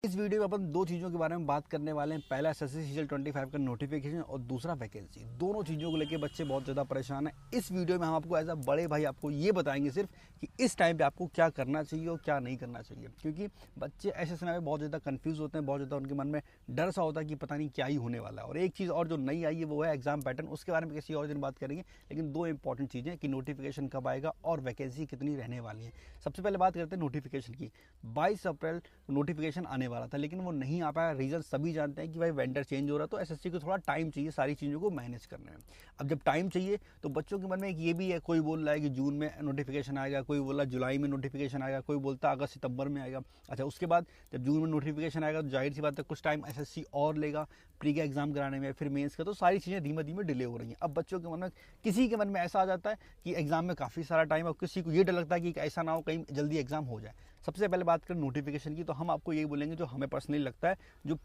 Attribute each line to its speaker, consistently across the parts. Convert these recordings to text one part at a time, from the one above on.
Speaker 1: इस वीडियो में अपन दो चीज़ों के बारे में बात करने वाले हैं। पहला एसएससी सीजीएल 25 का नोटिफिकेशन और दूसरा वैकेंसी। दोनों चीज़ों को लेके बच्चे बहुत ज़्यादा परेशान हैं। इस वीडियो में हम आपको एज अ बड़े भाई आपको ये बताएंगे सिर्फ कि इस टाइम पे आपको क्या करना चाहिए और क्या नहीं करना चाहिए, क्योंकि बच्चे ऐसे समय में बहुत ज़्यादा कन्फ्यूज़ होते हैं, बहुत ज़्यादा उनके मन में डर सा होता है कि पता नहीं क्या ही होने वाला है। और एक चीज़ और जो नई आई है वो है एग्जाम पैटर्न, उसके बारे में किसी और दिन बात करेंगे। लेकिन दो इंपॉर्टेंट चीज़ें कि नोटिफिकेशन कब आएगा और वैकेंसी कितनी रहने वाली है। सबसे पहले बात करते हैं नोटिफिकेशन की। 22 अप्रैल नोटिफिकेशन आने वाला था लेकिन वो नहीं आ पाया। रीजन सभी जानते हैं कि भाई वेंडर चेंज हो रहा है, तो एसएससी को थोड़ा टाइम चाहिए सारी चीज़ों को मैनेज करने में। अब जब टाइम चाहिए तो बच्चों के मन में एक ये भी है, कोई बोल रहा है कि जून में नोटिफिकेशन आएगा, कोई बोल रहा है जुलाई में नोटिफिकेशन आएगा, कोई बोलता है अगस्त सितंबर में आएगा। अच्छा, उसके बाद जब जून में नोटिफिकेशन आएगा तो जाहिर सी बात है कुछ टाइम एसएससी और लेगा प्री का एग्जाम कराने में, फिर मेंस का, तो सारी चीज़ें धीमे धीमे डिले हो रही हैं। अब बच्चों के मन में, किसी के मन में ऐसा आ जाता है कि एग्जाम में काफ़ी सारा टाइम, और किसी को ये डर लगता है कि ऐसा ना हो कहीं जल्दी एग्जाम हो जाए। सबसे पहले बात करें नोटिफिकेशन की, तो हम आपको यही बोलेंगे जो हमें पर्सनली लगता है, जो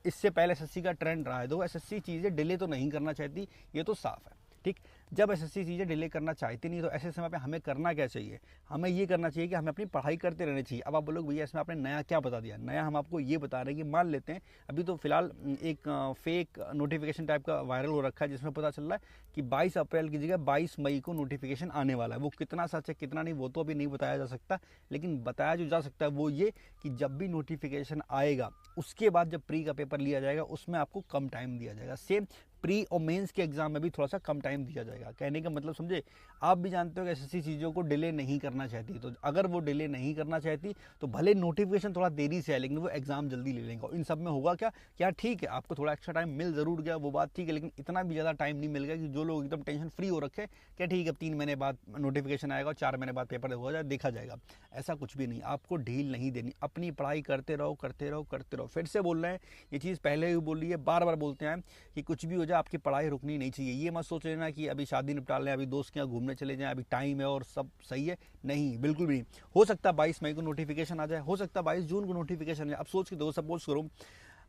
Speaker 1: इससे पहले एसएससी का ट्रेंड रहा है। तो एसएससी चीज़ें डिले तो नहीं करना चाहती, ये तो साफ है। ठीक, जब एसएससी चीज़ें डिले करना चाहती नहीं तो ऐसे समय पे हमें करना क्या चाहिए? हमें ये करना चाहिए कि हमें अपनी पढ़ाई करते रहनी चाहिए। अब आप बोलोगे भैया इसमें आपने नया क्या बता दिया? नया हम आपको ये बता रहे हैं कि मान लेते हैं अभी तो फिलहाल एक फेक नोटिफिकेशन टाइप का वायरल हो रखा है, जिसमें पता चल रहा है कि 22 अप्रैल की जगह 22 मई को नोटिफिकेशन आने वाला है। वो कितना सच है कितना नहीं वो तो अभी नहीं बताया जा सकता, लेकिन बताया जो जा सकता है वो ये कि जब भी नोटिफिकेशन आएगा उसके बाद जब प्री का पेपर लिया जाएगा उसमें आपको कम टाइम दिया जाएगा। सेम प्री और मेंस के एग्जाम में भी थोड़ा सा कम टाइम दिया जाएगा। कहने का मतलब समझे, आप भी जानते हो कि ऐसी चीज़ों को डिले नहीं करना चाहती, तो अगर वो डिले नहीं करना चाहती तो भले नोटिफिकेशन थोड़ा देरी से है लेकिन वो एग्जाम जल्दी ले लेंगे। और इन सब में होगा क्या ठीक है, आपको थोड़ा एक्स्ट्रा टाइम मिल जरूर गया, वो बात ठीक है, लेकिन इतना भी ज़्यादा टाइम नहीं मिल गया कि जो लोग एकदम टेंशन फ्री हो रखे क्या ठीक है 3 महीने बाद नोटिफिकेशन आएगा और 4 महीने बाद पेपर हो जाए देखा जाएगा। ऐसा कुछ भी नहीं, आपको ढील नहीं देनी, अपनी पढ़ाई करते रहो करते रहो करते रहो। फिर से बोल रहे हैं, ये चीज़ पहले भी बोल रही है, बार बार बोलते हैं कि कुछ भी हो जाए आपकी पढ़ाई रुकनी नहीं चाहिए। ये मत सोच लेना कि अभी शादी निपटा लें, अभी दोस्त के यहाँ घूमने चले जाएं, अभी टाइम है और सब सही है। नहीं, बिल्कुल भी नहीं। हो सकता है 22 मई को नोटिफिकेशन आ जाए, हो सकता है 22 जून को नोटिफिकेशन आ जाए। अब सोच के दो, सपोज करो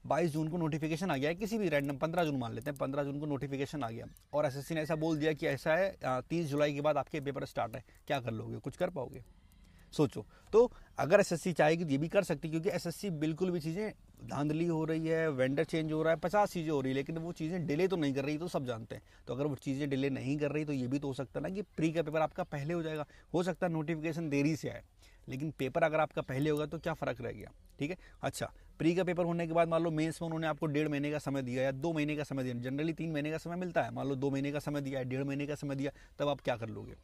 Speaker 1: 22 जून को नोटिफिकेशन आ गया है, किसी भी रैंडम 15 जून मान लेते हैं, 15 जून को नोटिफिकेशन आ गया और एसएससी ने ऐसा बोल दिया कि ऐसा है 30 जुलाई के बाद आपके पेपर स्टार्ट है। क्या कर लोगे? कुछ कर पाओगे? सोचो। तो अगर एसएससी चाहेगी तो ये भी कर सकती, क्योंकि एसएससी बिल्कुल भी चीज़ें धांधली हो रही है, वेंडर चेंज हो रहा है, 50 चीज़ें हो रही है, लेकिन वो चीज़ें डिले तो नहीं कर रही, तो सब जानते हैं। तो अगर वो चीज़ें डिले नहीं कर रही तो ये भी तो हो सकता है ना कि प्री का पेपर आपका पहले हो जाएगा। हो सकता है नोटिफिकेशन देरी से आए, लेकिन पेपर अगर आपका पहले होगा तो क्या फ़र्क रह गया? ठीक है। अच्छा, प्री का पेपर होने के बाद मान लो मेंस में उन्होंने आपको 1.5 महीने का समय दिया या 2 महीने का समय दिया, जनरली 3 महीने का समय मिलता है, मान लो 2 महीने का समय दिया है, 1.5 महीने का समय दिया, तब आप क्या कर लोगे?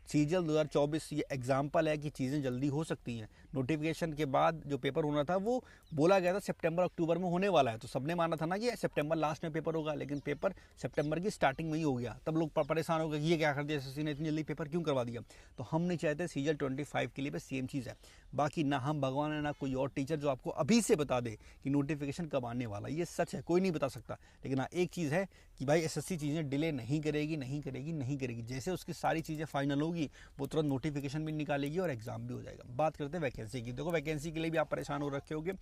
Speaker 1: सीजीएल 2024 ये एग्जाम्पल है कि चीज़ें जल्दी हो सकती हैं। नोटिफिकेशन के बाद जो पेपर होना था वो बोला गया था सितंबर अक्टूबर में होने वाला है, तो सबने माना था ना कि सितंबर लास्ट में पेपर होगा, लेकिन पेपर सितंबर की स्टार्टिंग में ही हो गया। तब लोग परेशान हो गए कि ये क्या कर दिया एसएससी ने, इतनी जल्दी पेपर क्यों करवा दिया। तो हम नहीं चाहते, सीजीएल 25 के लिए बस सेम चीज़ है। बाकी ना हम भगवान है ना कोई और टीचर जो आपको अभी से बता दे कि नोटिफिकेशन कब आने वाला, ये सच है, कोई नहीं बता सकता। लेकिन हाँ, एक चीज़ है कि भाई एसएससी चीज़ें डिले नहीं करेगी, नहीं करेगी, नहीं करेगी। जैसे उसकी सारी चीज़ें फाइनल होगी वो तुरंत नोटिफिकेशन भी निकालेगी और एग्जाम भी हो जाएगा। बात करते हैं वैकेंसी की। देखो, वैकेंसी के लिए भी आप परेशान हो रखे होगे।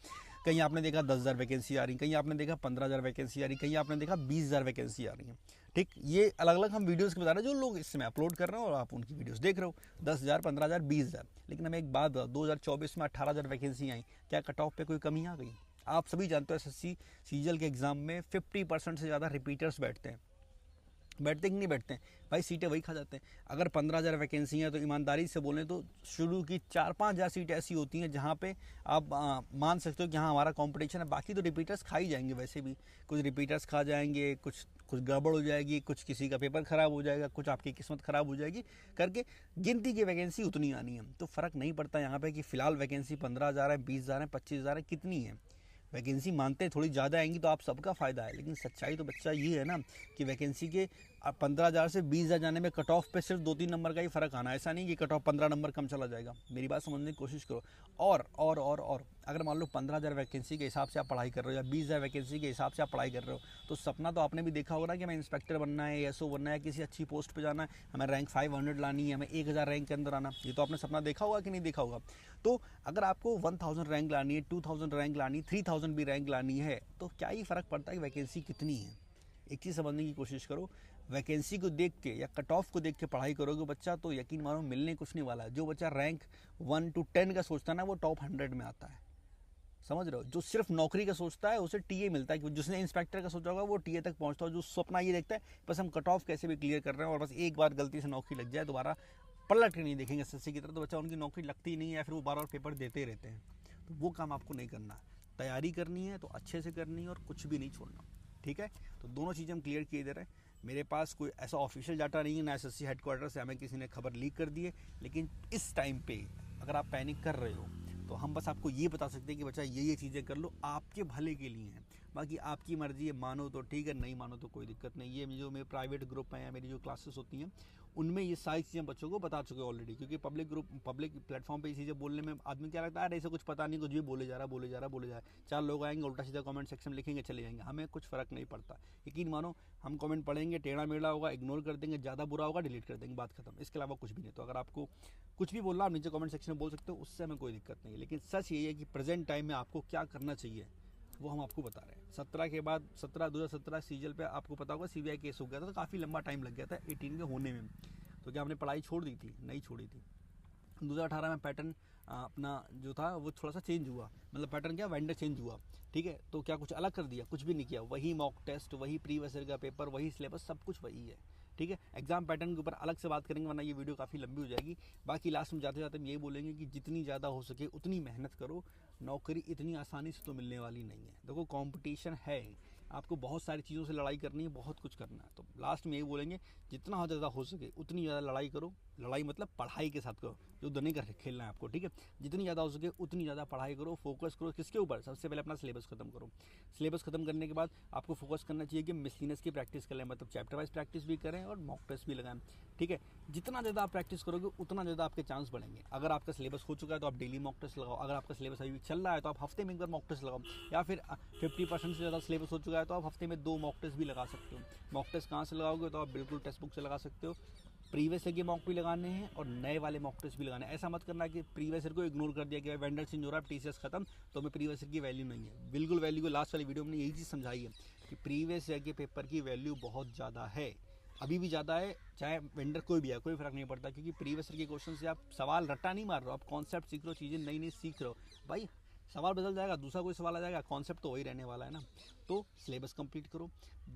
Speaker 1: कहीं आपने देखा 10,000 वैकेंसी आ रही, कहीं आपने देखा 15,000 वैकेंसी आ रही, कहीं आपने देखा 20,000 वैकेंसी आ रही है। ठीक, ये अलग अलग हम वीडियोस के बता रहे हैं जो लोग इस समय अपलोड कर रहे हो और आप उनकी वीडियोस देख रहे हो, 10,000, 15,000, 20,000। लेकिन हमें एक बात बताओ, 2024 में 18,000 वैकेंसी आई, क्या कट ऑफ पे कोई कमी आ गई? आप सभी जानते हो एसएससी सीजीएल के एग्जाम में 50% से ज़्यादा रिपीटर्स बैठते हैं। बैठते कि नहीं बैठते हैं भाई, सीटें वही खा जाते हैं। अगर 15,000 वैकेंसी हैं तो ईमानदारी से बोलें तो शुरू की 4-5,000 सीटें ऐसी होती हैं जहाँ पे आप मान सकते हो कि हाँ हमारा कंपटीशन है। बाकी तो रिपीटर्स खा ही जाएंगे, वैसे भी कुछ रिपीटर्स खा जाएंगे, कुछ गड़बड़ हो जाएगी, कुछ किसी का पेपर खराब हो जाएगा, कुछ आपकी किस्मत खराब हो जाएगी, करके गिनती की वैकेंसी उतनी आनी है। तो फ़र्क नहीं पड़ता यहाँ पे कि फ़िलहाल वैकेंसी 15,000 है, 20,000 है, 25,000 है, कितनी है वैकेंसी। मानते हैं थोड़ी ज़्यादा आएंगी तो आप सबका फ़ायदा है, लेकिन सच्चाई तो बच्चा ये है ना कि वैकेंसी के 15,000 से 20,000 जाने में कट ऑफ पे सिर्फ 2-3 नंबर का ही फ़र्क आना है। ऐसा नहीं कि कट ऑफ 15 नंबर कम चला जाएगा। मेरी बात समझने की कोशिश करो। और अगर मान लो 15,000 वैकेंसी के हिसाब से आप पढ़ाई कर रहे हो या 20,000 वैकेंसी के हिसाब से आप पढ़ाई कर रहे हो, तो सपना तो आपने भी देखा होगा ना कि हमें इंस्पेक्टर बनना है, एसओ बनना है, किसी अच्छी पोस्ट पे जाना है, हमें रैंक 500 लानी है, हमें 1,000 रैंक के अंदर आना। ये तो आपने सपना देखा होगा कि नहीं देखा होगा। तो अगर आपको 1000 रैंक लानी है, 2000 रैंक लानी, 3000 भी रैंक लानी है, तो क्या ही फ़र्क पड़ता है कि वैकेंसी कितनी है। एक चीज़ समझने की कोशिश करो, वैकेंसी को देख के या कट ऑफ को देख के पढ़ाई करोगे बच्चा तो यकीन मानो मिलने कुछ नहीं वाला है। जो बच्चा रैंक 1 to 10 का सोचता है ना वो टॉप 100 में आता है। समझ रहे हो? जो सिर्फ नौकरी का सोचता है उसे टीए मिलता है, कि जिसने इंस्पेक्टर का सोचा होगा वो टीए तक पहुंचता है। जो सपना ये देखता है बस हम कट ऑफ कैसे भी क्लियर कर रहे हैं और बस एक बार गलती से नौकरी लग जाए, दोबारा पलट के नहीं देखेंगे एसएससी की तरह, तो बच्चा उनकी नौकरी लगती ही नहीं है या फिर वो बार बार पेपर देते ही रहते हैं। तो वो काम आपको नहीं करना। तैयारी करनी है तो अच्छे से करनी है और कुछ भी नहीं छोड़ना, ठीक है? तो दोनों चीज़ें हम क्लियर किए दे रहे हैं। मेरे पास कोई ऐसा ऑफिशियल डाटा नहीं है, ना एसएससी हेडक्वार्टर से हमें किसी ने खबर लीक कर दी है, लेकिन इस टाइम पे अगर आप पैनिक कर रहे हो तो हम बस आपको ये बता सकते हैं कि बच्चा ये चीज़ें कर लो, आपके भले के लिए हैं। बाकी आपकी मर्जी है, मानो तो ठीक है, नहीं मानो तो कोई दिक्कत नहीं। ये जो मेरे प्राइवेट ग्रुप हैं या मेरी जो क्लासेस होती हैं उनमें ये सारी चीज़ें बच्चों को बता चुके ऑलरेडी, क्योंकि पब्लिक प्लेटफॉर्म पे ये चीज़ें बोलने में आदमी क्या लगता है, अरे ऐसे कुछ पता नहीं, कुछ भी बोले जा रहा। 4 लोग आएंगे उल्टा सीधा कमेंट सेक्शन में लिखेंगे, चले जाएंगे, हमें कुछ फ़र्क नहीं पड़ता। यकीन मानो, हम कमेंट पढ़ेंगे, टेढ़ा मेढ़ा होगा इग्नोर कर देंगे, ज़्यादा बुरा होगा डिलीट कर देंगे, बात खत्म। इसके अलावा कुछ भी नहीं। तो अगर आपको कुछ भी बोलना आप नीचे कमेंट सेक्शन में बोल सकते हो, उससे हमें कोई दिक्कत नहीं है। लेकिन सच ये है कि प्रेजेंट टाइम में आपको क्या करना चाहिए वो हम आपको बता रहे हैं। 17 के बाद 2017 सीजल पे आपको पता होगा सीबीआई केस हो गया था, तो काफ़ी लंबा टाइम लग गया था 18 के होने में। तो क्या आपने पढ़ाई छोड़ दी थी? नहीं छोड़ी थी। 2018 में पैटर्न अपना जो था वो थोड़ा सा चेंज हुआ, मतलब पैटर्न क्या, वेंडर चेंज हुआ, ठीक है? तो क्या कुछ अलग कर दिया? कुछ भी नहीं किया। वही मॉक टेस्ट, वही प्रीवियस ईयर का पेपर, वही सिलेबस, सब कुछ वही है, ठीक है? एग्जाम पैटर्न के ऊपर अलग से बात करेंगे, वरना ये वीडियो काफ़ी लंबी हो जाएगी। बाकी लास्ट में जाते जाते हम यही बोलेंगे कि जितनी ज़्यादा हो सके उतनी मेहनत करो। नौकरी इतनी आसानी से तो मिलने वाली नहीं है। देखो कंपटीशन है, आपको बहुत सारी चीज़ों से लड़ाई करनी है, बहुत कुछ करना है। तो लास्ट में यही बोलेंगे, जितना ज़्यादा हो सके उतनी ज़्यादा लड़ाई करो। लड़ाई मतलब पढ़ाई के साथ करो, युद्ध नहीं कर खेलना है आपको, ठीक है? जितनी ज़्यादा हो सके उतनी ज़्यादा पढ़ाई करो, फोकस करो। किसके ऊपर? सबसे पहले अपना सिलेबस खत्म करो। सिलेबस खत्म करने के बाद आपको फोकस करना चाहिए कि मिसलिनियस की प्रैक्टिस करें, मतलब चैप्टर वाइज प्रैक्टिस भी करें और मॉक टेस्ट भी लगाएं, ठीक है? जितना ज़्यादा आप प्रैक्टिस करोगे उतना ज़्यादा आपके चांस बढ़ेंगे। अगर आपका सिलेबस हो चुका है तो आप डेली मॉक टेस्ट लगाओ। अगर आपका सिलेबस अभी चल रहा है तो आप हफ्ते में एक बार मॉक टेस्ट लगाओ, या फिर 50% से ज़्यादा सिलेबस हो चुका है तो आप हफ्ते में 2 मॉक टेस्ट भी लगा सकते हो। मॉक टेस्ट कहाँ से लगाओगे? तो आप बिल्कुल टेक्स्ट बुक से लगा सकते हो। प्रीवियस ईयर के मॉक भी लगाने हैं और नए वाले मॉक टेस्ट भी लगाने हैं। ऐसा मत करना कि प्रीवियस ईयर को इग्नोर कर दिया कि वेंडर चेंज हो रहा है, टीसीएस खत्म, तो हमें प्रीवियस ईयर की वैल्यू नहीं है। बिल्कुल वैल्यू को लास्ट वाली वीडियो में यही चीज़ समझाई है कि प्रीवियस ईयर के पेपर की वैल्यू बहुत ज़्यादा है, अभी भी ज़्यादा है, चाहे वेंडर कोई भी है, कोई फर्क नहीं पड़ता। क्योंकि प्रीवियस ईयर के क्वेश्चन से आप सवाल रट्टा नहीं मार रहे हो, आप कॉन्सेप्ट सीख रहे हो, चीज़ें नई नई सीख रहे हो। भाई सवाल बदल जाएगा, दूसरा कोई सवाल आ जाएगा, कॉन्सेप्ट तो वही रहने वाला है ना। तो सिलेबस कंप्लीट करो,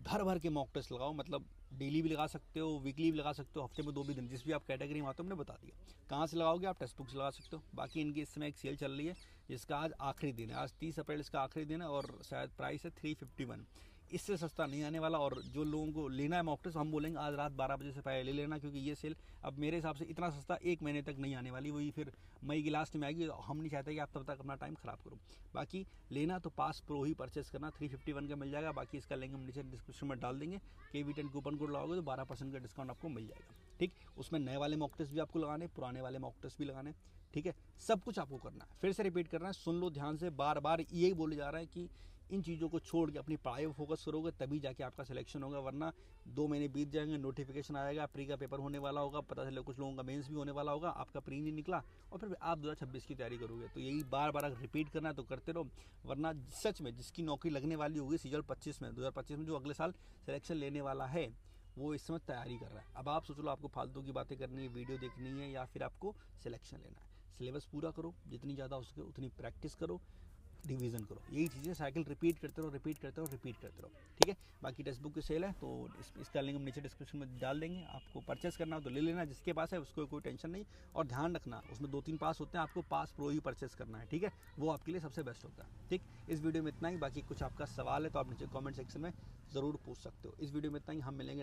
Speaker 1: भर भर के मॉक टेस्ट लगाओ, मतलब डेली भी लगा सकते हो, वीकली भी लगा सकते हो, हफ्ते में 2 भी दिन, जिस भी आप कैटेगरी में आते हो हमने बता दिया। कहाँ से लगाओगे? आप टेक्स्ट बुक से लगा सकते हो। बाकी इनकी इस समय एक सेल चल रही है जिसका आज आखिरी दिन है, आज 30 अप्रैल इसका आखिरी दिन है और शायद प्राइस है 351। इससे सस्ता नहीं आने वाला। और जो लोगों को लेना है मॉक टेस्ट, हम बोलेंगे आज रात 12 बजे से पहले ले लेना, क्योंकि ये सेल अब मेरे हिसाब से इतना सस्ता 1 महीने तक नहीं आने वाली, वही फिर मई की लास्ट में आएगी। हम नहीं चाहते कि आप तब तक अपना टाइम खराब करो। बाकी लेना तो पास प्रो ही परचेस करना, 351 का मिल जाएगा। बाकी इसका लिंक हम नीचे डिस्क्रिप्शन में डाल देंगे। KV10 कूपन कोड लगाओगे तो 12% का डिस्काउंट आपको मिल जाएगा, ठीक? उसमें नए वाले मॉक टेस्ट भी आपको लगाने, पुराने वाले मॉक टेस्ट भी लगाने, ठीक है? सब कुछ आपको करना है। फिर से रिपीट करना है, सुन लो ध्यान से, बार बार यही बोले जा रहा है कि इन चीज़ों को छोड़ के अपनी पढ़ाई पर फोकस करोगे तभी जाके आपका सिलेक्शन होगा, वरना 2 महीने बीत जाएंगे, नोटिफिकेशन आएगा, प्री का पेपर होने वाला होगा, पता चले कुछ लोगों का मेंस भी होने वाला होगा, आपका प्री नहीं निकला और फिर आप 2026 की तैयारी करोगे। तो यही बार बार अगर रिपीट करना है तो करते रहो, वरना सच में जिसकी नौकरी लगने वाली होगी सीजल 25 में, 2025 में, जो अगले साल सिलेक्शन लेने वाला है, वो इस समय तैयारी कर रहा है। अब आप सोच लो आपको फालतू की बातें करनी है, वीडियो देखनी है, या फिर आपको सिलेक्शन लेना है। सिलेबस पूरा करो, जितनी ज़्यादा हो सके उतनी प्रैक्टिस करो, रिवीजन करो, यही चीज़ें साइकिल रिपीट करते रहो, ठीक है? बाकी टेक्स्ट बुक की सेल है तो इसका लिंक हम नीचे डिस्क्रिप्शन में डाल देंगे। आपको परचेस करना हो तो ले लेना, जिसके पास है उसको कोई टेंशन नहीं। और ध्यान रखना, उसमें 2-3 पास होते हैं, आपको पास प्रो ही परचेस करना है, ठीक है? वो आपके लिए सबसे बेस्ट होता है, ठीक? इस वीडियो में इतना ही। बाकी कुछ आपका सवाल है तो आप नीचे कॉमेंट सेक्शन में ज़रूर पूछ सकते हो। इस वीडियो में इतना ही, हम मिलेंगे